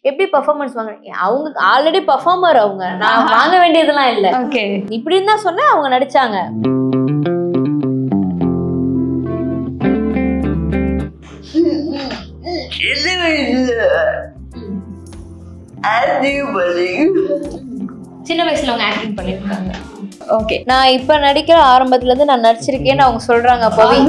எப்படி பெர்ஃபார்மன்ஸ் வாங்க, அவங்க ஆல்ரெடி பெர்ஃபார்மர், அவங்க நான் வாங்க வேண்டியதெல்லாம் இல்லை. ஓகே, இப்படின்னு தான் சொன்னேன். அவங்க நடிச்சாங்க. சின்ன வயசுல அவங்க ஆக்டிங் பண்ணிருக்காங்க. ஓகே, நான் இப்ப நடிக்கிற ஆரம்பத்துல இருந்து நான் நடிச்சிருக்கேன்னு அவங்க சொல்றாங்க. அப்பவே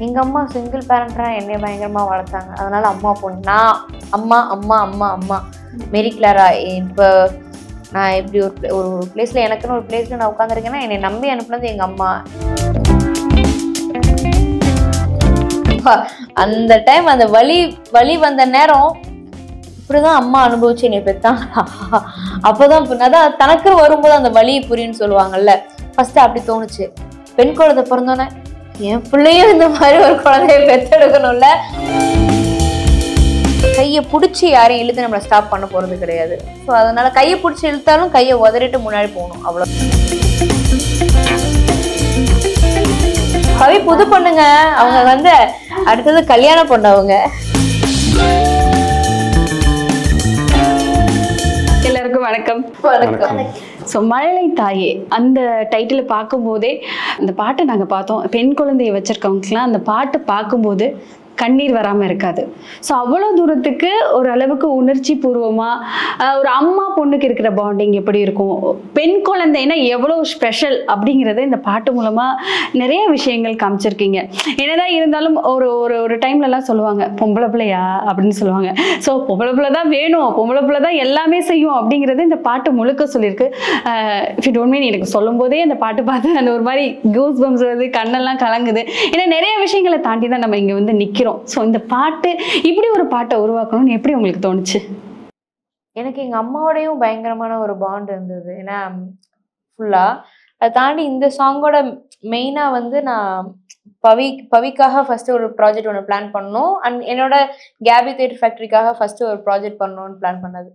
எங்க அம்மா சிங்கிள் பேரண்டா என்னைய பயங்கரமா வளர்த்தாங்க. அதனால அம்மா பொண்ணு, நான் அம்மா அம்மா அம்மா அம்மா மேரி கிளாரா. இப்ப நான் இப்படி ஒரு பிளேஸ்ல, எனக்குன்னு ஒரு பிளேஸ்ல நான் உட்காந்துருக்கேன்னா என்னை நம்பி அனுப்புனது எங்க அம்மா. அந்த டைம் அந்த வலி வந்த நேரம் இப்படிதான் அம்மா அனுபவிச்சு என்னை பெத்தாங்க. அப்பதான் அதான் தனக்கு வரும்போது அந்த வலி புரியுன்னு சொல்லுவாங்கல்ல. ஃபர்ஸ்ட் அப்படி தோணுச்சு. பெண் குழந்தை பிறந்தோன்னே என் பிள்ளையும் இந்த மாதிரி ஒரு குழந்தைய பெத்தெடுக்கணும்ல. கையை பிடிச்சி யாரையும் இழுத்து நம்மளை ஸ்டாப் பண்ண போறது கிடையாது. ஸோ அதனால கையை பிடிச்சி இழுத்தாலும் கையை உதறிட்டு முன்னாடி போகணும், அவ்வளோ. கவி புது பொண்ணுங்க, அவங்க வந்து அடுத்தது கல்யாணம் பண்ணவங்க. எல்லாருக்கும் வணக்கம். வணக்கம். ஸோ மழலை தாயே அந்த டைட்டில் பார்க்கும்போதே, அந்த பாட்டை நாங்கள் பார்த்தோம். பெண் குழந்தையை வச்சிருக்கவங்களுக்குலாம் அந்த பாட்டு பார்க்கும்போது கண்ணீர் வராமல் இருக்காது. ஸோ அவ்வளோ தூரத்துக்கு ஒரு அளவுக்கு உணர்ச்சி பூர்வமாக ஒரு அம்மா பொண்ணுக்கு இருக்கிற பாண்டிங் எப்படி இருக்கும், பெண் குழந்தைன்னா எவ்வளோ ஸ்பெஷல் அப்படிங்கிறத இந்த பாட்டு மூலமாக நிறைய விஷயங்கள் காமிச்சிருக்கீங்க. என்னதான் இருந்தாலும் ஒரு ஒரு ஒரு டைம்லலாம் சொல்லுவாங்க பொம்பளை பிள்ளையா அப்படின்னு சொல்லுவாங்க. ஸோ பொம்பளை பிள்ளை தான் வேணும், பொம்பளை பிள்ளை தான் எல்லாமே செய்யும் அப்படிங்கிறது இந்த பாட்டு முழுக்க சொல்லியிருக்கு. இஃப் யூ டோன்ட் மீன், எனக்கு சொல்லும் போதே அந்த பாட்டு பார்த்து அந்த ஒரு மாதிரி கூஸ் பம்ஸ் வருது, கண்ணெல்லாம் கலங்குது. ஏன்னா நிறைய விஷயங்களை தாண்டி தான் நம்ம இங்கே வந்து நிற்கிறோம். ஸோ இந்த பாட்டு, இப்படி ஒரு பாட்டை உருவாக்கணும்னு எப்படி உங்களுக்கு தோணுச்சு? எனக்கு எங்க அம்மாவோடையும் பயங்கரமான ஒரு பாண்ட் இருந்தது. ஏன்னா ஃபுல்லா அதை தாண்டி இந்த சாங்கோட மெயினா வந்து நான் பவிக்காக ஃபர்ஸ்ட் ஒரு ப்ராஜெக்ட் ஒன்று பிளான் பண்ணோம். அண்ட் என்னோட கேபி தேட்டர் ஃபேக்டரிக்காக ஃபர்ஸ்ட் ஒரு ப்ராஜெக்ட் பண்ணணும்னு பிளான் பண்ணது.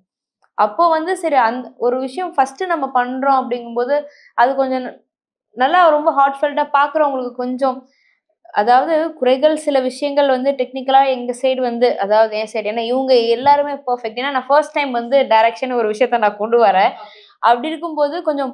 அப்போ வந்து சரி, அந்த ஒரு விஷயம் ஃபர்ஸ்ட் நம்ம பண்றோம் அப்படிங்கும்போது அது கொஞ்சம் நல்லா ரொம்ப ஹார்ட்ஃபெல்ட்டா பாக்குறவங்களுக்கு கொஞ்சம், அதாவது குறைகள் சில விஷயங்கள் வந்து டெக்னிக்கலா எங்க சைடு வந்து, அதாவது என் சைடு, ஏன்னா இவங்க எல்லாருமே பர்ஃபெக்ட். ஏன்னா நான் ஃபர்ஸ்ட் டைம் வந்து டைரக்ஷன் ஒரு விஷயத்த நான் கொண்டு வரேன். அப்படி இருக்கும்போது கொஞ்சம்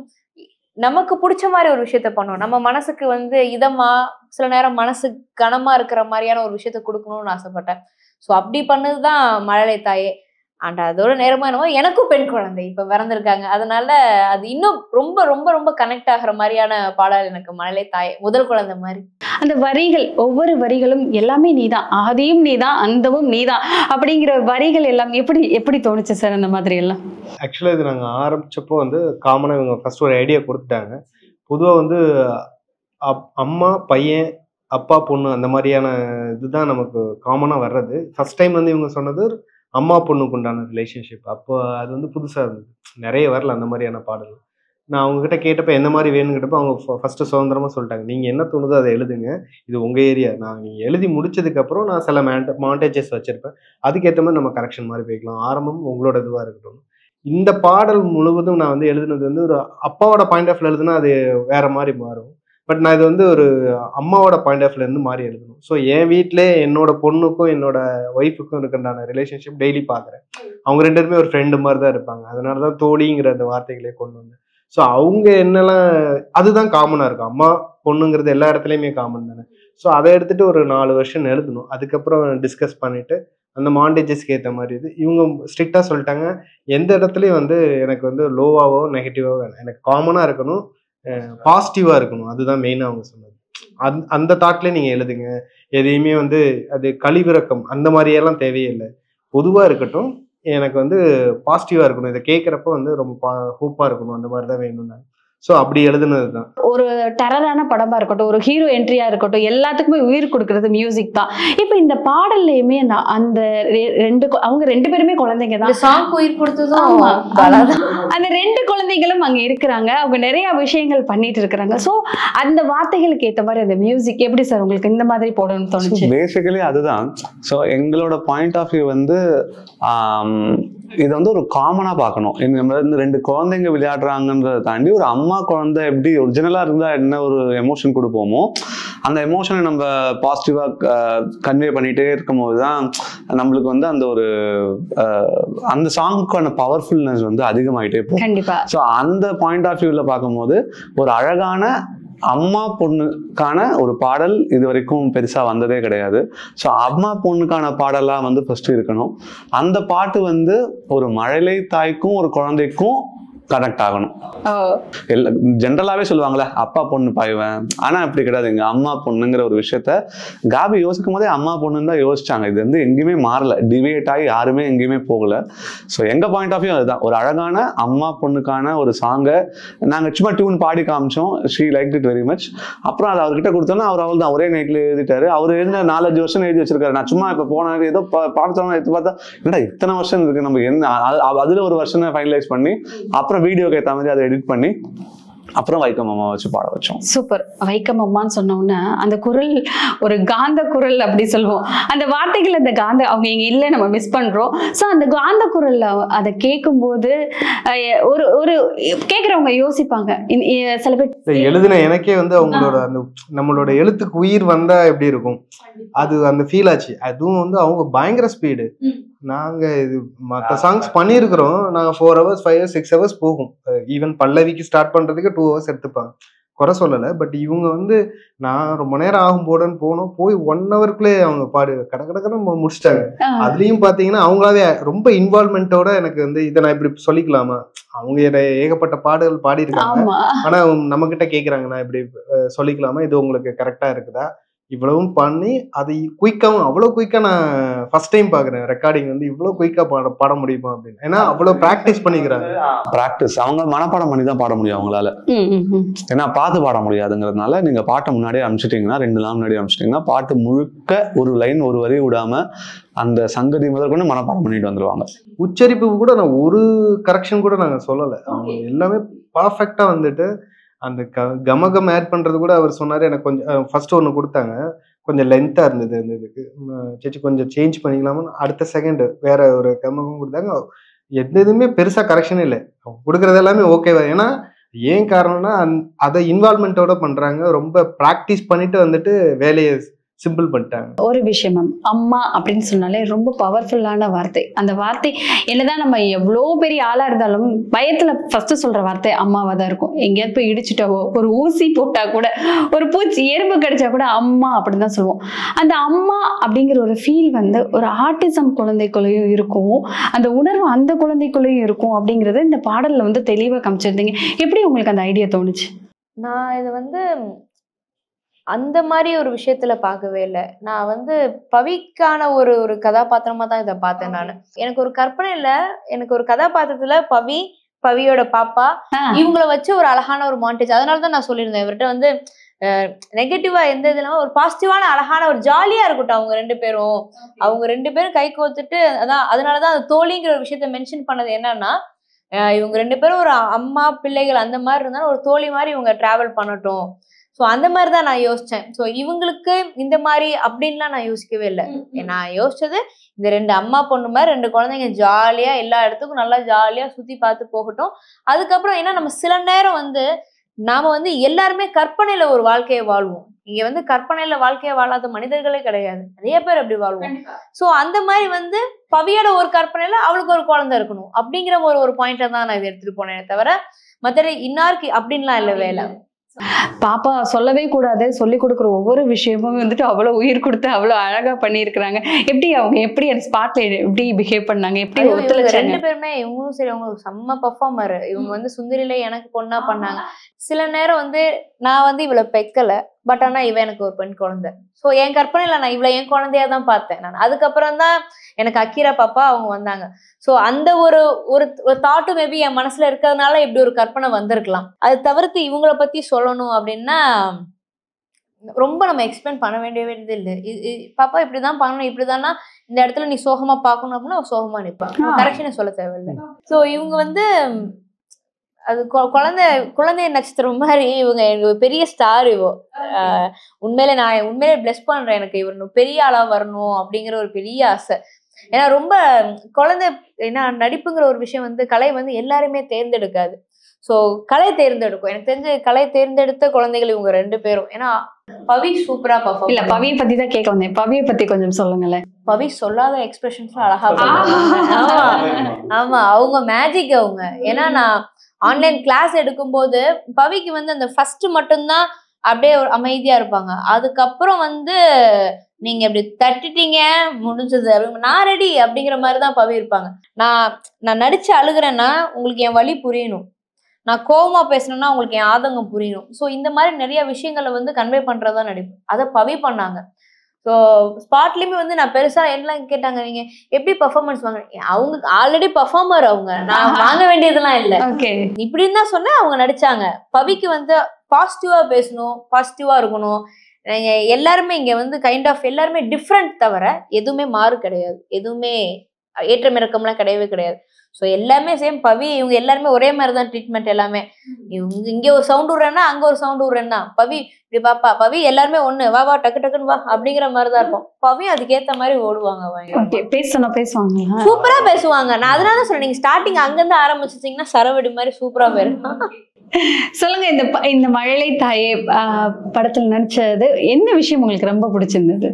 நமக்கு பிடிச்ச மாதிரி ஒரு விஷயத்த பண்ணுவோம். நம்ம மனசுக்கு வந்து இதமா, சில நேரம் மனசு கனமா இருக்கிற மாதிரியான ஒரு விஷயத்த கொடுக்கணும்னு ஆசைப்பட்டேன். ஸோ அப்படி பண்ணதுதான் மழலை தாயே. அண்ட் அதோட நேரமா என்னவோ எனக்கும் பெண் குழந்தை இப்ப பிறந்திருக்காங்க. அதனால அது இன்னும் ரொம்ப ரொம்ப ரொம்ப கனெக்ட் ஆகிற மாதிரியான பாடல் எனக்கு மழலை தாயே, முதல் குழந்தை மாதிரி. அந்த வரிகள், ஒவ்வொரு வரிகளும் எல்லாமே நீதான், ஆதியும் நீதான், அந்தமும் நீதான் அப்படிங்கிற வரிகள் எல்லாம் எப்படி எப்படி தோணுச்சு சார் அந்த மாதிரி எல்லாம்? ஆக்சுவலாக இது நாங்கள் ஆரம்பிச்சப்போ வந்து காமனாக இவங்க ஃபர்ஸ்ட் ஒரு ஐடியா கொடுத்துட்டாங்க. பொதுவாக வந்து அம்மா பையன் அப்பா பொண்ணு அந்த மாதிரியான இதுதான் நமக்கு காமனாக வர்றது. ஃபர்ஸ்ட் டைம் வந்து இவங்க சொன்னது அம்மா பொண்ணுக்கு உண்டான ரிலேஷன்ஷிப். அப்போ அது வந்து புதுசாக இருந்தது, நிறைய வரல அந்த மாதிரியான பாடல்கள். நான் அவங்ககிட்ட கேட்டப்போ எந்த மாதிரி வேணும்னு கேட்டப்போ அவங்க ஃபர்ஸ்ட் சுதந்திரமாக சொல்லிட்டாங்க, நீங்கள் என்ன தோணுதோ அதை எழுதுங்க, இது உங்கள் ஏரியா. நீங்கள் எழுதி முடிச்சதுக்கப்புறம் நான் சில மாண்டேஜஸ் வச்சுருப்பேன், அதுக்கேற்ற மாதிரி நம்ம கரெக்ஷன் மாதிரி போய்க்கலாம், ஆரம்பம் உங்களோட இதுவாக இருக்கட்டும். இந்த பாடல் முழுவதும் நான் வந்து எழுதுனது வந்து ஒரு அப்பாவோட பாயிண்ட் ஆஃப் எழுதுனா அது வேற மாதிரி மாறும். பட் நான் இது வந்து ஒரு அம்மாவோட பாயிண்ட் ஆஃப் இருந்து மாறி எழுதணும். ஸோ என் வீட்டிலே என்னோட பொண்ணுக்கும் என்னோட ஒய்ஃபுக்கும் இருக்கின்றான ரிலேஷன்ஷிப் டெய்லி பார்க்குறேன். அவங்க ரெண்டு பேருமே ஒரு ஃப்ரெண்டு மாதிரி தான் இருப்பாங்க. அதனால தான் தோழிங்கிற அந்த வார்த்தைகளே கொண்டு வந்தேன். ஸோ அவங்க என்னெல்லாம் அதுதான் காமனாக இருக்கும், அம்மா பொண்ணுங்கிறது எல்லா இடத்துலையுமே காமன் தானே. ஸோ அதை எடுத்துட்டு ஒரு 4 வருஷம் எழுதணும். அதுக்கப்புறம் டிஸ்கஸ் பண்ணிட்டு அந்த மாண்டேஜஸ்க்கு ஏற்ற மாதிரி இது இவங்க ஸ்ட்ரிக்டாக சொல்லிட்டாங்க, எந்த இடத்துலையும் வந்து எனக்கு வந்து லோவாவோ நெகட்டிவாவோ வேணும், எனக்கு காமனாக இருக்கணும், பாசிட்டிவாக இருக்கணும். அதுதான் மெயினாக அவங்க சொன்னது. அந்த தாட்லேயே நீங்கள் எழுதுங்க, எதையுமே வந்து அது கழிவிறக்கம் அந்த மாதிரியெல்லாம் தேவையே இல்லை, பொதுவாக இருக்கட்டும், எனக்கு வந்து பாசிட்டிவாக இருக்கணும், இதை கேட்குறப்ப வந்து ரொம்ப ஹோப்பாக இருக்கணும், அந்த மாதிரி தான் வேணும். ஸோ அப்படி எழுதுனது தான். ஒரு டெரரான படமா இருக்கட்டும், ஒரு ஹீரோ என்ட்ரியா இருக்கட்டும், எல்லாத்துக்குமே உயிர் கொடுக்கறது மியூசிக் தான். இப்போ இந்த பாடல்லையுமே அந்த அவங்க 2 பேருமே குழந்தைங்க தான். சாங் உயிர் கொடுத்ததும் அந்த 2 குழந்தைகளும் அங்க இருக்கிறாங்க, அவங்க நிறைய விஷயங்கள் பண்ணிட்டு இருக்கிறாங்க. ஸோ அந்த வார்த்தைகளுக்கு ஏற்ற மாதிரி அந்த மியூசிக் எப்படி சார் உங்களுக்கு இந்த மாதிரி போடணும்னு தோணுச்சு? பேசிக்கலி அதுதான். ஸோ எங்களோட பாயிண்ட் ஆஃப் வியூ வந்து இதை வந்து ஒரு காமனா பார்க்கணும். நம்ம 2 குழந்தைங்க விளையாடுறாங்கன்றதை தாண்டி ஒரு அம்மா குழந்தை எப்படி ஒரிஜினலா இருந்தா என்ன ஒரு எமோஷன் கொடுப்போமோ அந்த எமோஷனை நம்ம பாசிட்டிவாக கன்வே பண்ணிகிட்டே இருக்கும்போது தான் நம்மளுக்கு வந்து அந்த ஒரு அந்த சாங்குக்கான பவர்ஃபுல்னஸ் வந்து அதிகமாகிட்டே போகும். கண்டிப்பா. ஸோ அந்த பாயிண்ட் ஆஃப் வியூவில் பார்க்கும்போது ஒரு அழகான அம்மா பொண்ணுக்கான ஒரு பாடல் இது வரைக்கும் பெருசா வந்ததே கிடையாது. ஸோ அம்மா பொண்ணுக்கான பாடலா வந்து ஃபர்ஸ்ட் இருக்கணும். அந்த பாட்டு வந்து ஒரு மழலை தாய்க்கும் ஒரு குழந்தைக்கும் கனெக்ட் ஆகணும். ஜென்ரலாவே சொல்லுவாங்களே அப்பா பொண்ணு பாய்வேன், ஆனா அப்படி கிடையாது. எங்க அம்மா பொண்ணுங்கிற ஒரு விஷயத்த காபி யோசிக்கும் போதே அம்மா பொண்ணுன்னு தான் யோசிச்சாங்க. இது வந்து எங்கேயுமே மாறல, டிவேட் ஆகி யாருமே எங்கேயுமே போகல. ஸோ எங்க பாயிண்ட் ஆஃப் வியூ அதுதான், ஒரு அழகான அம்மா பொண்ணுக்கான ஒரு சாங்கை நாங்கள் சும்மா டியூன் பாடி காமிச்சோம். She like it very much. அப்புறம் அதை அவர்கிட்ட கொடுத்தோன்னா அவர் தான் ஒரே நைட்ல எழுதிட்டாரு. அவர் எழுதின 4-5 வருஷம் எழுதி வச்சிருக்காரு. நான் சும்மா இப்போ போன ஏதோ பாடத்தோம் எடுத்து பார்த்தா என்னடா இத்தனை வருஷம் இருக்கு, நம்ம என்ன அதுல ஒரு வருஷம் ஃபைனலைஸ் பண்ணி அப்புறம் வீடியோக்கு ஏற்ற மாதிரி அதை எடிட் பண்ணி அப்புறம் வைக்கம் அம்மா வச்சு பாட வச்சோம். சூப்பர். வைக்கம் அம்மான்னு சொன்னோம்னா அந்த குரல் ஒரு காந்த குரல் அப்படி சொல்லுவோம். அந்த வார்த்தைகள் அந்த காந்த அவங்க இங்க இல்லை, நம்ம மிஸ் பண்றோம். ஸோ அந்த காந்த குரல்ல அதை கேட்கும்போது ஒரு ஒரு கேட்குறவங்க யோசிப்பாங்க. சில பேர் எழுதின எனக்கே வந்து அவங்களோட அந்த நம்மளோட எழுத்துக்கு உயிர் வந்தா எப்படி இருக்கும், அது அந்த ஃபீல் ஆச்சு. அதுவும் வந்து அவங்க பயங்கர ஸ்பீடு. நாங்க இது மற்ற சாங்ஸ் பண்ணியிருக்கிறோம், நாங்க 4 hours 5 hours 6 hours போகும். ஈவன் பல்லவிக்கு ஸ்டார்ட் பண்றதுக்கு 2 hours எடுத்துப்பாங்க, குறை சொல்லலை. பட் இவங்க வந்து நான் ரொம்ப நேரம் ஆகும் போடுன்னு போய் 1 hourக்குள்ளே அவங்க பாடு கடற்கடன்னு முடிச்சிட்டாங்க. அதுலயும் பாத்தீங்கன்னா அவங்களாவே ரொம்ப இன்வால்மெண்டோட எனக்கு வந்து இதை நான் இப்படி சொல்லிக்கலாமா, அவங்க ஏகப்பட்ட பாடல்கள் பாடியிருக்காங்க, ஆனா நம்ம கிட்ட கேக்குறாங்க நான் இப்படி சொல்லிக்கலாமா, இது உங்களுக்கு கரெக்டா இருக்குதா, இவ்வளவும் பண்ணி அது குயிக்காவும் அவ்வளவு குயிக்கா நான் ஃபர்ஸ்ட் டைம் பாக்குறேன் ரெக்கார்டிங் வந்து இவ்வளவு குயிக்கா பாட முடியுமா அப்படின்னு. ஏன்னா அவ்வளவு பிராக்டிஸ் பண்ணிக்கிறாங்க. பிராக்டிஸ் அவங்க மனப்பாடம் பண்ணி தான் பாட முடியும் அவங்களால. ஏன்னா பார்த்து பாட முடியாதுங்கிறதுனால நீங்க பாட்டை முன்னாடியே அனுப்பிச்சிட்டீங்கன்னா, 2 நாள் முன்னாடியே அனுப்பிச்சிட்டீங்கன்னா பாட்டு முழுக்க ஒரு லைன் ஒரு வரி விடாம அந்த சங்கதி முதற்கொண்டு மனப்பாடம் பண்ணிட்டு வந்துருவாங்க. உச்சரிப்பு கூட நான் ஒரு கரெக்ஷன் கூட நாங்க சொல்லலை, அவங்க எல்லாமே பர்ஃபெக்டா வந்துட்டு அந்த கமகம் ஆட் பண்றது கூட அவர் சொன்னாரு. எனக்கு கொஞ்சம் ஃபர்ஸ்ட் ஒன்று கொடுத்தாங்க, கொஞ்சம் லென்த்தா இருந்தது அந்த இதுக்கு, சேச்சி கொஞ்சம் சேஞ்ச் பண்ணிக்கலாமா, அடுத்த செகண்ட் வேற ஒரு கமகம் கொடுத்தாங்க. எந்த இதுவுமே பெருசா கரெக்ஷனே இல்லை, கொடுக்கறது எல்லாமே ஓகேவா. ஏன்னா ஏன் காரணம்னா அதை இன்வால்மெண்டோட பண்றாங்க, ரொம்ப ப்ராக்டிஸ் பண்ணிட்டு வந்துட்டு வேலையை சிம்பிள் பண்ணிட்டாங்க. ஒரு விஷயம் மேம், அம்மா அப்படின்னு சொன்னாலே ரொம்ப பவர்ஃபுல்லான வார்த்தை. அந்த வார்த்தை என்னதான் நம்ம எவ்வளோ பெரிய ஆளா இருந்தாலும் பயத்துல ஃபர்ஸ்ட் சொல்ற வார்த்தை அம்மாவா தான் இருக்கும். எங்கேயாவது போய் இடிச்சுட்டாவோ, ஒரு ஊசி போட்டா கூட, ஒரு பூச்சி எறும்பு கடிச்சா கூட அம்மா அப்படின்னு தான் சொல்லுவோம். அந்த அம்மா அப்படிங்கிற ஒரு ஃபீல் வந்து ஒரு ஆட்டிசம் குழந்தைக்குள்ளேயும் இருக்கும், அந்த உணர்வு அந்த குழந்தைக்குள்ளேயும் இருக்கும் அப்படிங்கறது இந்த பாடல்ல வந்து தெளிவா காமிச்சிருந்தீங்க. எப்படி உங்களுக்கு அந்த ஐடியா தோணுச்சு? நான் இது வந்து அந்த மாதிரி ஒரு விஷயத்துல பார்க்கவே இல்லை. நான் வந்து பவிக்கான ஒரு ஒரு கதாபாத்திரமா தான் இதை பார்த்தேன். நான் எனக்கு ஒரு கற்பனை இல்லை, எனக்கு ஒரு கதாபாத்திரத்துல பவியோட பாப்பா இவங்கள வச்சு ஒரு அழகான ஒரு மாண்டேஜ். அதனாலதான் நான் சொல்லியிருந்தேன் இவர்கிட்ட வந்து நெகட்டிவா எந்த இது இல்லாம ஒரு பாசிட்டிவான அழகான ஒரு ஜாலியா இருக்கட்டும் அவங்க 2 பேரும். அவங்க 2 பேரும் கை கோத்துட்டு அதனாலதான் அந்த தோழிங்கிற ஒரு விஷயத்த மென்ஷன் பண்ணது என்னன்னா, இவங்க 2 பேரும் ஒரு அம்மா பிள்ளைகள் அந்த மாதிரி இருந்தாலும் ஒரு தோழி மாதிரி இவங்க டிராவல் பண்ணட்டும். ஸோ அந்த மாதிரி தான் நான் யோசிச்சேன். ஸோ இவங்களுக்கு இந்த மாதிரி அப்படின்லாம் நான் யோசிக்கவே இல்லை. நான் யோசிச்சது இந்த 2 அம்மா பொண்ணு மாதிரி 2 குழந்தைங்க ஜாலியா எல்லா இடத்துக்கும் நல்லா ஜாலியா சுத்தி பார்த்து போகட்டும். அதுக்கப்புறம் ஏன்னா நம்ம சில நேரம் வந்து நாம வந்து எல்லாருமே கற்பனையில ஒரு வாழ்க்கையை வாழ்வோம். இங்க வந்து கற்பனையில வாழ்க்கையை வாழாத மனிதர்களே கிடையாது, நிறைய பேர் அப்படி வாழ்வோம். ஸோ அந்த மாதிரி வந்து பவியோட ஒரு கற்பனையில அவளுக்கு ஒரு குழந்தை இருக்கணும் அப்படிங்கிற ஒரு பாயிண்ட்டை தான் நான் இதை எடுத்துட்டு போனேனே தவிர மற்ற இன்னாருக்கு அப்படின்லாம் இல்லை வேலை. பாப்பா சொல்லவே கூடாது, சொல்லி கொடுக்குற ஒவ்வொரு விஷயமும் வந்துட்டு அவ்வளவு உயிர் கொடுத்து அவ்வளவு அழகா பண்ணியிருக்கிறாங்க. எப்படி அந்த ஸ்பாட்ல எப்படி பிஹேவ் பண்ணாங்க, எப்படி ஒத்துழைச்சாங்க? 2 பேருமே இவங்களும் சரி அவங்களுக்கு செம்ம பர்ஃபார்மர். இவங்க வந்து சுந்தரில எனக்கு பொண்ணா பண்ணாங்க. சில நேரம் வந்து நான் வந்து இவ்வளவு பெக்கல, பட் ஆனா இவ எனக்கு ஒரு பெண் குழந்தை. ஸோ என் கற்பனையில நான் இவ்வளவு என் குழந்தையா தான் பார்த்தேன். நான் அதுக்கப்புறம் தான் எனக்கு அக்கீரா பாப்பா அவங்க வந்தாங்க. ஸோ அந்த ஒரு தாட்டு மேபி என் மனசுல இருக்கிறதுனால இப்படி ஒரு கற்பனை வந்திருக்கலாம். அது தவிர்த்து இவங்கள பத்தி சொல்லணும் அப்படின்னா ரொம்ப நம்ம எக்ஸ்பிளைன் பண்ண வேண்டியது இல்லை. பாப்பா இப்படிதான் பண்ணணும், இப்படிதானா இந்த இடத்துல நீ சோகமா பார்க்கணும் அப்படின்னா சோகமா நிற்பா, கரெக்ஷனை சொல்ல தேவையில்லை. ஸோ இவங்க வந்து அது குழந்தை நட்சத்திரம் மாதிரி இவங்க பெரிய ஸ்டார். உண்மையிலே நான் பிளஸ் பண்றேன், எனக்கு இவர் பெரிய ஆளா வரணும் அப்படிங்கிற ஒரு பெரிய ஆசை. ஏன்னா ரொம்ப குழந்தை ஏன்னா நடிப்புங்கிற ஒரு விஷயம் வந்து கலை வந்து எல்லாருமே தேர்ந்தெடுக்காது. ஸோ கலை தேர்ந்தெடுக்கும். எனக்கு தெரிஞ்சு கலை தேர்ந்தெடுத்த குழந்தைகள் இவங்க 2 பேரும். ஏன்னா பவி சூப்பரா பர்ஃபார்ம் இல்ல பவியை பத்தி தான் கேட்க வந்தேன். பவியை பத்தி கொஞ்சம் சொல்லுங்களேன். பவி சொல்லாத எக்ஸ்பிரஷன்ஸ் அழகா பண்ணுவாங்க. ஆமா ஆமா, அவங்க மேஜிக் அவங்க. ஏன்னா நான் ஆன்லைன் கிளாஸ் எடுக்கும்போது பவிக்கு வந்து அந்த ஃபர்ஸ்ட் மட்டும்தான் அப்படியே ஒரு அமைதியா இருப்பாங்க. அதுக்கப்புறம் வந்து நீங்க இப்படி தட்டிட்டீங்க முடிஞ்சது நான் ரெடி அப்படிங்கிற மாதிரிதான் பவி இருப்பாங்க. நான் நடிச்சு அழுகுறேன்னா உங்களுக்கு என் வலி புரியணும், நான் கோவமா பேசணும்னா உங்களுக்கு என் ஆதங்கம் புரியணும். ஸோ இந்த மாதிரி நிறைய விஷயங்களை வந்து கன்வே பண்றதா நடிப்பு. அதை பவி பண்ணாங்க. ஸோ ஸ்பாட்லயுமே வந்து நான் பெருசா எல்லாம் கேட்டாங்க நீங்க எப்படி பர்ஃபார்மன்ஸ் வாங்க, அவங்க ஆல்ரெடி பர்ஃபார்மர், அவங்க நான் வாங்க வேண்டியதெல்லாம் இல்லை இப்படின்னு தான் சொன்னேன். அவங்க நடிச்சாங்க. பவிக்கு வந்து பாசிட்டிவா பேசணும், பாசிட்டிவா இருக்கணும். எல்லாருமே இங்க வந்து கைண்ட் ஆஃப் எல்லாருமே டிஃப்ரெண்ட், தவிர எதுவுமே மாறு கிடையாது, எதுவுமே ஏற்றம் இறக்கம்லாம் கிடையவே கிடையாது. ஸோ எல்லாமே சேம். பவி இவங்க எல்லாருமே ஒரே மாதிரி தான் ட்ரீட்மெண்ட். எல்லாமே இவங்க இங்கே ஒரு சவுண்ட் விடுறேன்னா அங்கே ஒரு சவுண்ட் விடுறேன்னா பவி இப்படி பாப்பா, பவி எல்லாருமே ஒன்று வா வா டக்கு டக்குன்னு வா அப்படிங்கிற மாதிரி தான் இருக்கும். பவி அதுக்கேற்ற மாதிரி ஓடுவாங்க, பேசுவாங்க, சூப்பரா பேசுவாங்க. நான் அதனால தான் சொன்னேன், நீங்க ஸ்டார்டிங் அங்கேருந்து ஆரம்பிச்சிட்டிங்கன்னா சரவெடி மாதிரி சூப்பரா போயிருக்கும். சொல்லுங்க, இந்த மழலை தாயே படத்துல நடிச்சது என்ன விஷயம் உங்களுக்கு ரொம்ப பிடிச்சிருந்தது?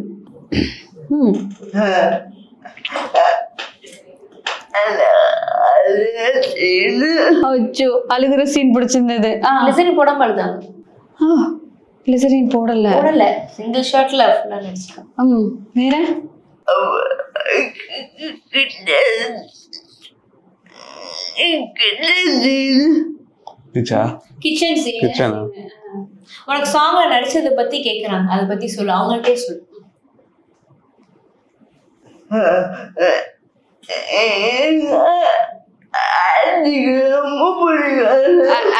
அழுகுற சீன் பிடிச்சிருந்தது. லிசரின் போடாம அழுதாங்க. லிசரின் போடல, சிங்கிள் ஷாட்ல ஃபுல்லா நடிச்சாங்க. வேற கிச்சன் சீன். உனக்கு சாங்ல நடிச்சதை பத்தி கேக்குறாங்க, அதை பத்தி சொல்லு, அவங்கள்ட்டே சொல்லு.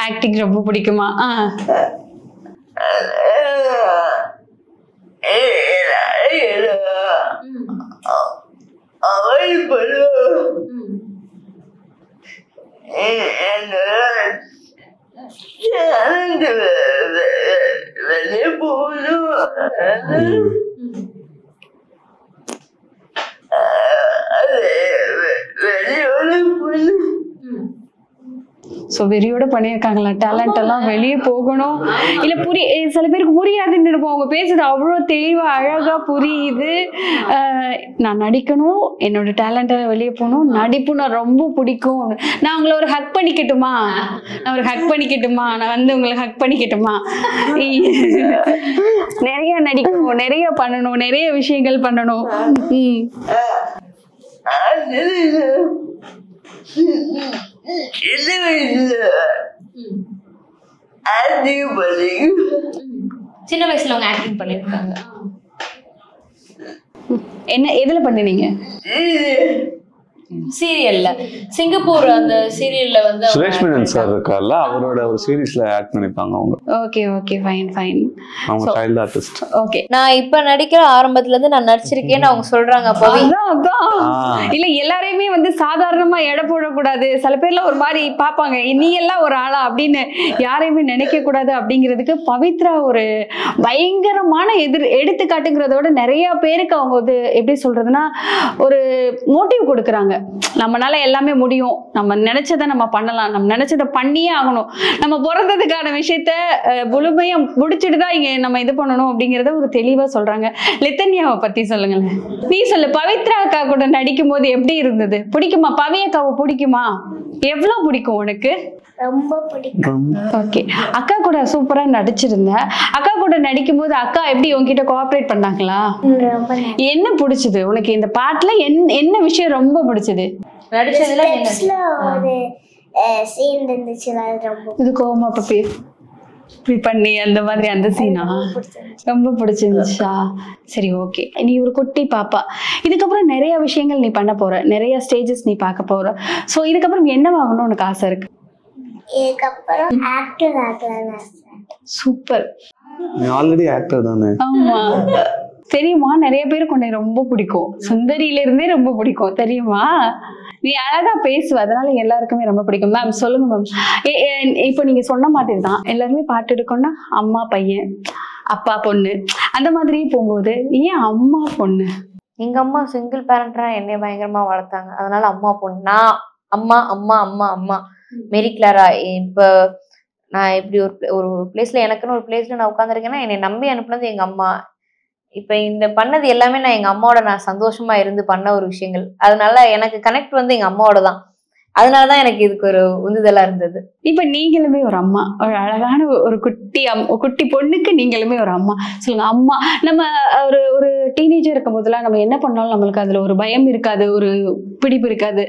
ஆக்டிங் ரொம்ப பிடிக்குமா? வெளியே போகணும். ஸோ வெறியோட பண்ணியிருக்காங்களா? டேலண்ட் எல்லாம் வெளியே போகணும். இல்லை சில பேருக்கு புரியாதுன்னு இருப்போம். அவங்க பேசுறது அவ்வளோ தெளிவாக அழகாக புரியுது. நான் நடிக்கணும், என்னோட டேலண்ட்டை வெளியே போகணும், நடிப்பு நான் ரொம்ப பிடிக்கும். நான் உங்களை ஒரு ஹக் பண்ணிக்கட்டுமா? நான் வந்து உங்களை ஹக் பண்ணிக்கட்டுமா? நிறைய நடிக்கணும், நிறைய பண்ணணும், நிறைய விஷயங்கள் பண்ணணும். சின்ன வயசுல அவங்க ஆக்டிங் பண்ணிருக்காங்க. எதுல பண்ணினீங்க? சீரியல்ல, சிங்கப்பூர் அந்த சீரியல்ல வந்து சுரேஷ் மேனன் சார் இருக்கார்ல, அவரோட ஒரு சீரிஸ்ல ஆக்ட் பண்ணிருப்பாங்க அவங்க. Okay fine. அவங்க சைல்ட் ஆர்டிஸ்ட். ஓகே, நான் இப்ப நடிக்கிற ஆரம்பத்துல இருந்து நான் நடிச்சிருக்கேன்னு அவங்க சொல்றாங்க. இல்ல எல்லாரையுமே வந்து சாதாரணமா எடை போடக்கூடாது. சில பேர்லாம் ஒரு மாதிரி பாப்பாங்க, நீ எல்லாம் ஒரு ஆளா அப்படின்னு யாரையுமே நினைக்க கூடாது. அப்படிங்கிறதுக்கு பவித்ரா ஒரு பயங்கரமான எடுத்துக்காட்டுங்கிறதோட நிறைய பேருக்கு அவங்க வந்து எப்படி சொல்றதுன்னா ஒரு மோட்டிவ் கொடுக்குறாங்க. நம்மளால எல்லாமே முடியும், நம்ம நினைச்சதை நம்ம பண்ணலாம், நம்ம நினைச்சதை பண்ணியே ஆகணும், நம்ம பிறந்ததுக்கான விஷயத்த முழுமையா முடிச்சுட்டு தான் இங்க நம்ம இது பண்ணணும் அப்படிங்கறத ஒரு தெளிவா சொல்றாங்க. லித்தன்யாவை பத்தி சொல்லுங்களேன். நீ சொல்லு, பவித்ரா அக்கா கூட நடிக்கும் போது எப்படி இருந்தது? பிடிக்குமா? பவி அக்காவை பிடிக்குமா? எவ்வளவு பிடிக்கும் உனக்கு? ரொம்ப பிடிக்கும். ஓகே, அக்கா கூட சூப்பரா நடிச்சிருந்த. அக்கா கூட நடிக்கும் போது அக்கா எப்படி உங்ககிட்ட கோஆபரேட் பண்ணாங்களா? என்ன பிடிச்சது உனக்கு இந்த பாட்டுல? என்ன விஷயம் ரொம்ப பிடிச்சது? நடிச்சதுல ஒரு சீன் இருந்துச்சு, அது ரொம்ப இது கோவமா பப்பி இப்படி பண்ணி அந்த மாதிரி அந்த சீனா ரொம்ப பிடிச்சிருந்துச்சா? சரி, ஓகே. நீ ஒரு குட்டி பாப்பா, இதுக்கப்புறம் நிறைய விஷயங்கள் நீ பண்ண போற, நிறைய ஸ்டேஜஸ் நீ பார்க்க போற. ஸோ இதுக்கப்புறம் என்ன ஆகணும்னு உனக்கு ஆசை இருக்கு? இதுக்கப்புறம் ஆக்டர் ஆகலாம்னு ஆசை. சூப்பர். நீ ஆல்ரெடி ஆக்டர் தானே? ஆமா தெரியுமா, நிறைய பேருக்கு உன்னை ரொம்ப பிடிக்கும். சுந்தரியில இருந்தே ரொம்ப பிடிக்கும் தெரியுமா? நீ அழகா பேசுவ, அதனால எல்லாருக்குமே ரொம்ப பிடிக்கும். மேம் சொல்லுங்க மேம். இப்போ நீங்க சொன்ன மாதிரி தான் எல்லாருமே பாட்டு எடுக்கணும்னா அம்மா பையன், அப்பா பொண்ணு அந்த மாதிரி போகும்போது ஏன் அம்மா பொண்ணு? எங்க அம்மா சிங்கிள் பேரண்டா என்னைய பயங்கரமா வளர்த்தாங்க, அதனால அம்மா பொண்ணு. நான் அம்மா அம்மா அம்மா அம்மா மேரி கிளாரா. இப்ப நான் இப்படி ஒரு பிளேஸ்ல எனக்குன்னு ஒரு பிளேஸ்ல நான் உட்காந்துருக்கேன்னா என்னை நம்பி அனுப்புனது எங்க அம்மா. இப்ப இந்த பண்ணது எல்லாமே நான் எங்க அம்மாவோட நான் சந்தோஷமா இருந்து பண்ண ஒரு விஷயங்கள். அதனால எனக்கு கனெக்ட் வந்து எங்க அம்மாவோட தான். அதனாலதான் எனக்கு இதுக்கு ஒரு உந்துதலா இருந்தது. இப்ப நீங்களுமே ஒரு அம்மா, ஒரு அழகான ஒரு குட்டி பொண்ணுக்கு நீங்களுமே ஒரு அம்மா. சொல்லுங்க, அம்மா நம்ம ஒரு ஒரு டீனேஜர் இருக்கும் போதெல்லாம் நம்ம என்ன பண்ணாலும் நம்மளுக்கு அதுல ஒரு பயம் இருக்காது, ஒரு பிடிப்பு இருக்காது,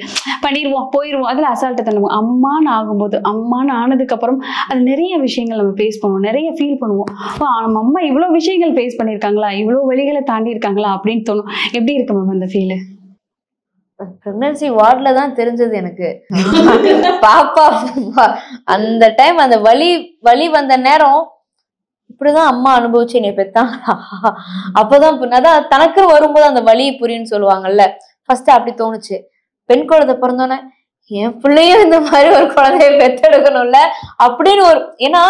பண்ணிடுவோம் போயிடுவோம், அதுல அசால்ட்டை தண்ணுவோம். அம்மான்னு ஆகும்போது, அம்மான்னு ஆனதுக்கு அப்புறம் அது நிறைய விஷயங்கள் நம்ம ஃபேஸ் பண்ணுவோம், நிறைய ஃபீல் பண்ணுவோம். நம்ம அம்மா இவ்வளவு விஷயங்கள் ஃபேஸ் பண்ணியிருக்காங்களா, இவ்வளவு வழிகளை தாண்டி இருக்காங்களா அப்படின்னு தோணும். எப்படி இருக்கு மேம் அந்த ஃபீல்? பிரெக்னன்சி வார்ட்ல தான் தெரிஞ்சது எனக்கு. பாப்பா அந்த டைம் அந்த வலி வந்த நேரம் இப்படிதான் அம்மா அனுபவிச்சு என்னை பெத்தாங்களா, அப்பதான் அதான் தனக்கு வரும்போது அந்த வலி புரியுன்னு சொல்லுவாங்கல்ல. ஃபர்ஸ்ட் அப்படி தோணுச்சு. பெண் குழந்தை பிறந்தோன்னே என் பிள்ளையும் இந்த மாதிரி ஒரு குழந்தைய பெத்தெடுக்கணும்ல அப்படின்னு ஒரு, ஏன்னா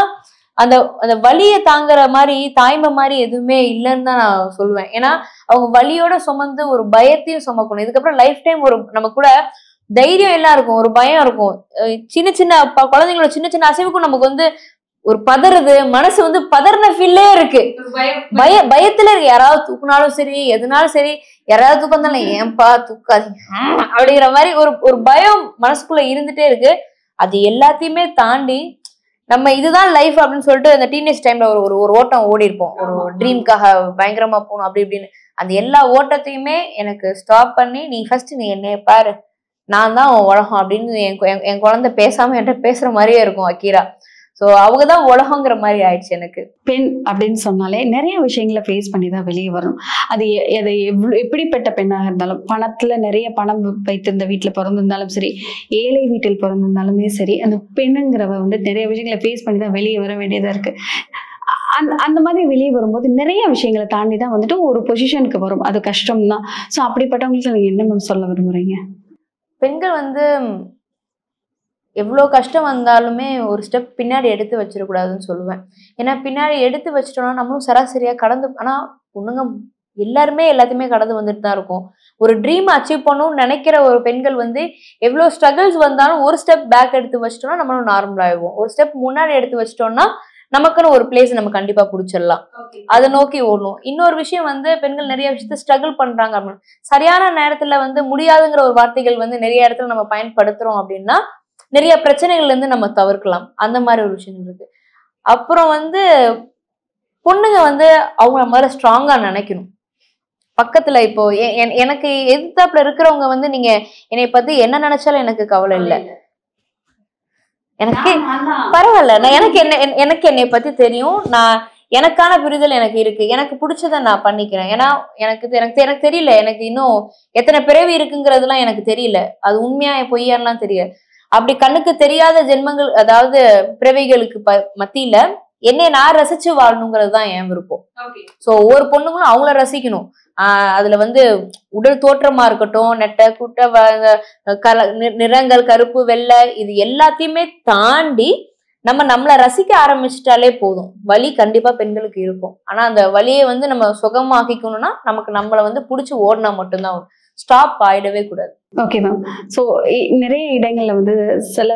அந்த அந்த வலியை தாங்குற மாதிரி தாய்மை மாதிரி எதுவுமே இல்லைன்னு தான் நான் சொல்லுவேன். ஏன்னா அவங்க வலியோட சுமந்து ஒரு பயத்தையும் சுமக்கணும். இதுக்கப்புறம் லைஃப் டைம் ஒரு நம்ம கூட தைரியம் எல்லாம் இருக்கும், ஒரு பயம் இருக்கும். சின்ன சின்ன குழந்தைங்களோட சின்ன சின்ன அசைவுக்கும் நமக்கு வந்து ஒரு பதறுது, மனசு வந்து பதறின ஃபீல்லே இருக்கு, பயத்துல இருக்கு. யாராவது தூக்குனாலும் சரி, எதுனாலும் சரி, யாராவது தூக்கம் வந்தாலும் ஏன்பா தூக்காதீங்க அப்படிங்கிற மாதிரி ஒரு பயம் மனசுக்குள்ள இருந்துட்டே இருக்கு. அது எல்லாத்தையுமே தாண்டி நம்ம இதுதான் லைஃப் அப்படின்னு சொல்லிட்டு அந்த டீனேஜ் டைம்ல ஒரு ஓட்டம் ஓடி இருப்போம், ஒரு ட்ரீம்காக பயங்கரமா போகணும் அப்படி இப்படின்னு. அந்த எல்லா ஓட்டத்தையுமே எனக்கு ஸ்டாப் பண்ணி, நீ ஃபர்ஸ்ட் நீ என்னைய பாரு, நான் தான் உன் உலகம் அப்படின்னு என் குழந்தை பேசாம என்கிட்ட பேசுற மாதிரியே இருக்கும் அக்கீரா. ஸோ அவங்கதான் உலகங்கிற மாதிரி ஆயிடுச்சு எனக்கு. பெண் அப்படின்னு சொன்னாலே நிறைய விஷயங்களை ஃபேஸ் பண்ணி தான் வெளியே வரணும். அது எப்படிப்பட்ட பெண்ணாக இருந்தாலும், பணத்துல நிறைய பணம் வைத்திருந்த வீட்டுல பிறந்திருந்தாலும் சரி, ஏழை வீட்டில் பிறந்திருந்தாலுமே சரி, அந்த பெண்ணுங்கிறவ வந்து நிறைய விஷயங்களை ஃபேஸ் பண்ணி தான் வெளியே வர வேண்டியதா இருக்கு. அந்த மாதிரி வெளியே வரும்போது நிறைய விஷயங்களை தாண்டி தான் வந்துட்டு ஒரு பொசிஷனுக்கு வரும். அது கஷ்டம்தான். ஸோ அப்படிப்பட்டவங்களுக்கு நீங்க என்ன மேம் சொல்ல விரும்புறீங்க? பெண்கள் வந்து எவ்வளோ கஷ்டம் வந்தாலுமே ஒரு ஸ்டெப் பின்னாடி எடுத்து வச்சிடக்கூடாதுன்னு சொல்லுவேன். ஏன்னா பின்னாடி எடுத்து வச்சிட்டோம்னா நம்மளும் சராசரியாக கடந்து, ஆனால் பொண்ணுங்க எல்லாருமே எல்லாத்தையுமே கடந்து வந்துட்டு தான் இருக்கும். ஒரு ட்ரீம் அச்சீவ் பண்ணணும்னு நினைக்கிற ஒரு பெண்கள் வந்து எவ்வளோ ஸ்ட்ரகிள்ஸ் வந்தாலும் ஒரு ஸ்டெப் பேக் எடுத்து வச்சிட்டோம்னா நம்மளும் நார்மல் ஆயிடுவோம். ஒரு ஸ்டெப் முன்னாடி எடுத்து வச்சிட்டோம்னா நமக்குன்னு ஒரு பிளேஸ் நம்ம கண்டிப்பா பிடிச்சிடலாம். அதை நோக்கி ஓடணும். இன்னொரு விஷயம் வந்து பெண்கள் நிறைய விஷயத்த ஸ்ட்ரகிள் பண்றாங்க அப்படின்னு சரியான நேரத்துல வந்து முடியாதுங்கிற ஒரு வார்த்தைகள் வந்து நிறைய இடத்துல நம்ம பயன்படுத்துறோம் அப்படின்னா நிறைய பிரச்சனைகள்ல இருந்து நம்ம தவிர்க்கலாம். அந்த மாதிரி ஒரு விஷயம் இருக்கு. அப்புறம் வந்து பொண்ணுங்க வந்து அவங்க மாதிரி ஸ்ட்ராங்கா நினைக்கணும். பக்கத்துல இப்போ எனக்கு எதிர்த்தாப்புல இருக்கிறவங்க வந்து நீங்க என்னை பத்தி என்ன நினைச்சாலும் எனக்கு கவலை இல்லை, எனக்கு பரவாயில்ல, நான் எனக்கு என்னை பத்தி தெரியும், நான் எனக்கான புரிதல் எனக்கு இருக்கு, எனக்கு பிடிச்சதை நான் பண்ணிக்கிறேன். ஏன்னா எனக்கு தெரியல, எனக்கு இன்னும் எத்தனை பிறவி இருக்குங்கிறதுலாம் எனக்கு தெரியல, அது உண்மையா பொய்யான்லாம் தெரியல. அப்படி கண்ணுக்கு தெரியாத ஜென்மங்கள், அதாவது பிறவிகளுக்கு மத்தியில என்னை நான் ரசிச்சு வாழணுங்கிறது தான் என் விருப்பம். சோ ஒவ்வொரு பொண்ணுங்களும் அவங்கள ரசிக்கணும். அதுல வந்து உடல் தோற்றமா இருக்கட்டும், நெட்டை குட்டை நிறங்கள், கருப்பு வெள்ளை, இது எல்லாத்தையுமே தாண்டி நம்மளை ரசிக்க ஆரம்பிச்சிட்டாலே போதும். வலி கண்டிப்பா பெண்களுக்கு இருக்கும். ஆனா அந்த வலியை வந்து நம்ம சுகமாக்கிக்கணும்னா நமக்கு நம்மளை வந்து பிடிச்சி ஓடினா மட்டும்தான், ஸ்டாப் ஆயிடவே கூடாது. Okay ma'am. ஸோ நிறைய இடங்கள்ல வந்து சில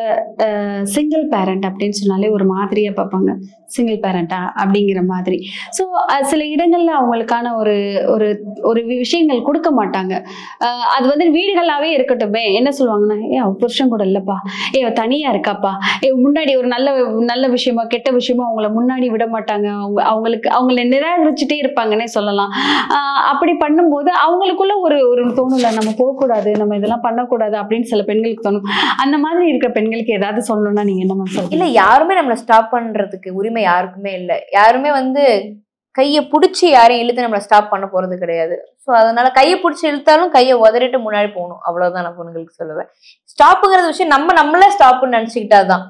சிங்கிள் பேரண்ட் அப்படின்னு சொன்னாலே ஒரு மாதிரியா பார்ப்பாங்க, சிங்கிள் பேரண்டா அப்படிங்கிற மாதிரி. ஸோ சில இடங்கள்ல அவங்களுக்கான ஒரு ஒரு ஒரு விஷயங்கள் கொடுக்க மாட்டாங்க. அது வந்து வீடுகளாவே இருக்கட்டுமே, என்ன சொல்லுவாங்கன்னா, அவ புருஷன் கூட இல்லப்பா, தனியா இருக்காப்பா, முன்னாடி ஒரு நல்ல விஷயமா கெட்ட விஷயமா அவங்கள முன்னாடி விட மாட்டாங்க, அவங்கள நிராகரிச்சுட்டே இருப்பாங்கன்னே சொல்லலாம். அப்படி பண்ணும்போது அவங்களுக்குள்ள ஒரு தோணல, நம்ம போகக்கூடாது, நம்ம இதெல்லாம் பண்ணக்கூடாது அப்படின்னு சில பெண்களுக்கு தோணும். அந்த மாதிரி இருக்கிற பெண்களுக்கு ஏதாவது சொல்லணும்னா நீங்க என்ன சொல்றீங்க? இல்ல, யாருமே நம்மளை ஸ்டாப் பண்றதுக்கு உரிமை யாருக்குமே இல்லை. யாருமே வந்து கையை பிடிச்சி யாரையும் இழுத்து நம்மளை ஸ்டாப் பண்ண போறது கிடையாது. ஸோ அதனால கையை பிடிச்சி இழுத்தாலும் கையை உதறிட்டு முன்னாடி போகணும், அவ்வளவுதான் நான் பொண்ணுங்களுக்கு சொல்லுவேன். ஸ்டாப்புங்கிறது விஷயம் நம்மளே ஸ்டாப்னு நினைச்சுக்கிட்டாதான்.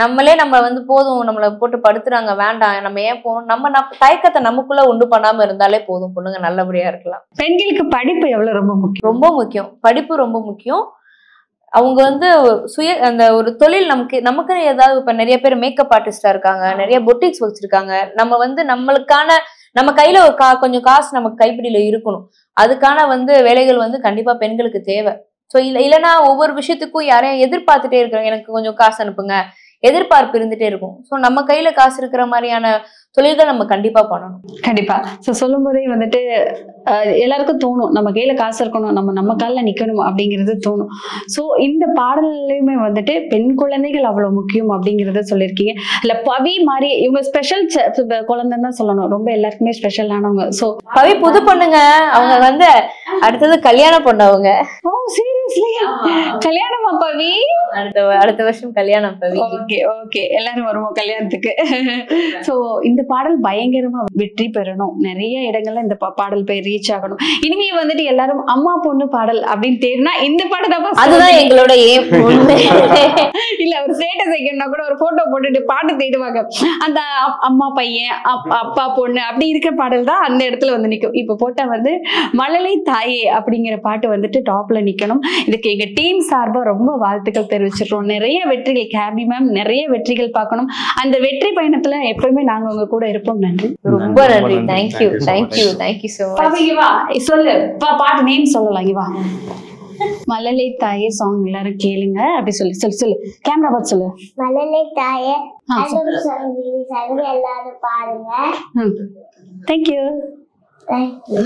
நம்மளே நம்ம வந்து போதும், நம்மளை போட்டு படுத்துறாங்க, வேண்டாம், நம்ம ஏன் போகணும், நம்ம தயக்கத்தை நமக்குள்ள உண்டு பண்ணாம இருந்தாலே போதும், பொண்ணுங்க நல்லபடியா இருக்கலாம். பெண்களுக்கு படிப்பு எவ்வளவு ரொம்ப முக்கியம்? ரொம்ப முக்கியம், படிப்பு ரொம்ப முக்கியம். அவங்க வந்து அந்த ஒரு தொழில் நமக்குன்னு ஏதாவது, இப்ப நிறைய பேர் மேக்கப் ஆர்டிஸ்டா இருக்காங்க, நிறைய பொட்டிக்ஸ் வச்சிருக்காங்க. நம்ம வந்து நம்மளுக்கான நம்ம கையில ஒரு கொஞ்சம் காசு நமக்கு கைப்பிடியில இருக்கணும். அதுக்கான வந்து வேலைகள் வந்து கண்டிப்பா பெண்களுக்கு தேவை. ஸோ இல்லைன்னா ஒவ்வொரு விஷயத்துக்கும் யாரையும் எதிர்பார்த்துட்டே இருக்கிறோம், எனக்கு கொஞ்சம் காசு அனுப்புங்க, எதிர்பார்ப்பு இருந்துட்டே இருக்கும். ஸோ நம்ம கையில காசு இருக்கிற மாதிரியான தொழில்கள் நம்ம கண்டிப்பா பண்ணணும். கண்டிப்பா. ஸோ சொல்லும் போதே வந்துட்டு எல்லாருக்கும் தோணும் நம்ம கையில காசு இருக்கணும், நம்ம காலில் நிக்கணும் அப்படிங்கிறது தோணும். ஸோ இந்த பாடல்லையுமே வந்துட்டு பெண் குழந்தைகள் அவ்வளவு முக்கியம் அப்படிங்கிறத சொல்லியிருக்கீங்க. இல்ல பவி மாதிரி இவங்க ஸ்பெஷல் குழந்தைன்னு தான் சொல்லணும், ரொம்ப எல்லாருக்குமே ஸ்பெஷலானவங்க. ஸோ பவி புது பொண்ணுங்க, அவங்க வந்து அடுத்தது கல்யாணம் பண்ணவங்க. ஓ சீரியஸ்லி கல்யாணமா பவி? அடுத்த வருஷம் கல்யாணம் பவி. ஓகே ஓகே, எல்லாரும் வருவோம் கல்யாணத்துக்கு. ஸோ இந்த பாடல் பயங்கரமா வெற்றி பெறணும், நிறைய இடங்கள்ல இந்த பாடல் போய் ரீச் ஆகணும். இனிமே வந்துட்டு எல்லாரும் அம்மா பொண்ணு பாடல் அப்படின்னு தேடினா இந்த பாடல் தான், அதுதான் எங்களோட ஏம். இல்ல ஒரு ஸ்டேட்டஸ் வைக்கணும்னா கூட ஒரு போட்டோ போட்டுட்டு பாட்டு தேடுவாங்க, அந்த அம்மா பையன் அப்பா பொண்ணு அப்படி இருக்க பாடல் தான் அந்த இடத்துல வந்து நிற்கும். இப்ப போட்டா வந்து மழலை தாயே அப்படிங்கிற பாட்டு வந்துட்டு டாப்ல நிக்கணும். இதுக்கு எங்க டீம் சார்பா ரொம்ப வாழ்த்துக்கள் தெரிவிச்சிருக்கோம். நிறைய வெற்றிகள் கேபி மேம், நிறைய வெற்றிகள் பார்க்கணும். அந்த வெற்றி பயணத்துல எப்பவுமே நாங்க உங்க கூட இருப்போம். நன்றி, ரொம்ப நன்றி. Thank you thank you thank you so much. சொல்லு பாட்டு நேம் சொல்லலாம். இங்க வா, மழலை தாயே சாங் எல்லாரும் கேளுங்க அப்படி சொல்லு சொல்லு சொல்லு கேமரா பார்த்து சொல்லு. மழலை தாயே எல்லாரும் பாருங்க. தேங்க்யூ. தேங்க்யூ.